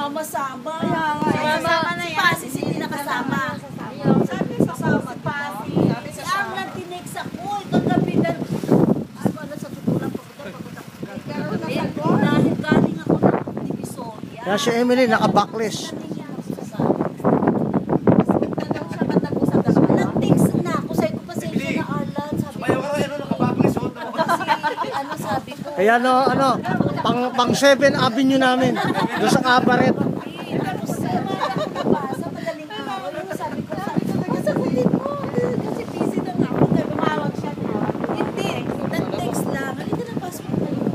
Sama-sama. Sama na yan. Si Pasi, hindi nakasama. Sabi sasama. Si Pasi. Si Ang nag-tinex ako. Kagabi na. Ano sa tutulang pagod ako. Dahil galing ako ng Divisoria. Kaya si Emily naka-backlist. Nag-text na ako. Sabi ko pasensya na Alan. Ano sabi ko? Kaya pang 7 Avenue namin. Doon sa Cabaret. Tapos nabasa, madaling araw. Sabi ko, sagutin mo. Kasi busy na nga ako. Bumawag siya na. Hindi, nag-text lang. Halika na, pasok na yun.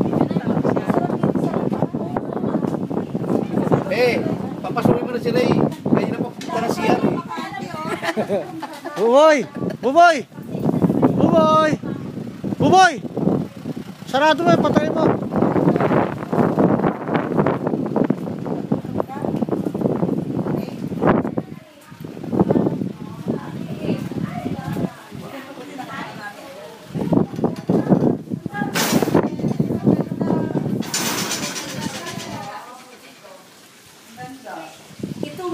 Papasukin mo na sila eh. Kaya na papunta na siya eh. Buboy! Buboy! Buboy! Buboy! Sarado mo, patay mo.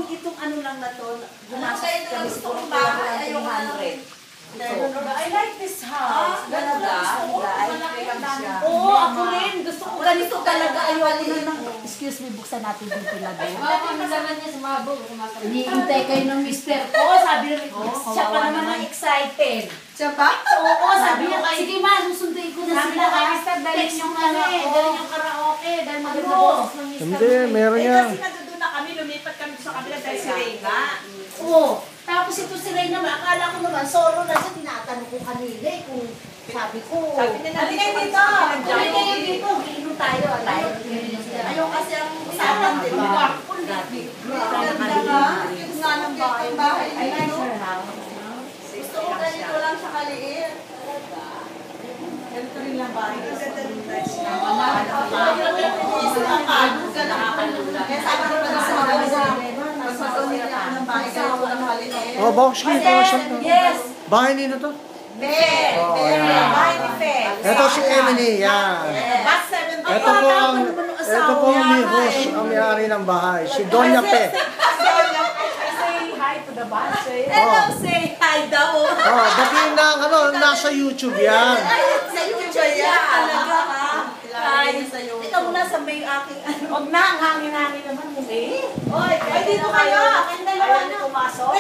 Itong ano lang na to, gumastos kami siguro lang 200. I like this house. Oo, ako rin. Gusto ko ganito talaga. Ayoko na ng... Excuse me, buksan natin dito lagi. Iniintay kayo ng mister ko. Sabi namin, siya pa naman ang excited. Siya ba? Oo, sabi niya, sige ma, susunduin ko na sila. Text yung Dahil yung karaoke, dahil maganda boses ng mister. Hindi, meron yan. Kasi nandun na kami, lumipat kami sa kabila dahil si Reyna. Oo. Tapos ito si Ray naman, akala ko naman, solo na siya, tinatanong ko kanila eh, kung sabi ko. Sabi nila, halika dito, tuloy kayo dito, giinom tayo. Ayaw kasi ang usapan, di ba? Ganda nga, yung nga ng bahay. I like her house. Gusto ko ganito lang sa kaliit. Ganito rin lang bahay. Ganda rin tayo siya. Kaya sabi ko na sa mga pagpapawin niya ako ng bahay. Kaya ako ang maliit. Oh, box key. Yes. Bahay nito to. Be! Bahay ni Fe. Ito si Emily, yan. Bus 7. Ito po ang host, ang may-ari ng bahay. Si Doña Pe. Say hi to the bus. Hello, say hi daw. Oh, dati na, nasa YouTube yan. Sa YouTube yan, talaga ha. Hi. Ikaw muna sa may aking ano. Huwag na, ang hangin-hangin naman. Oy, dito kayo. Ang dalawa na. Pumasok.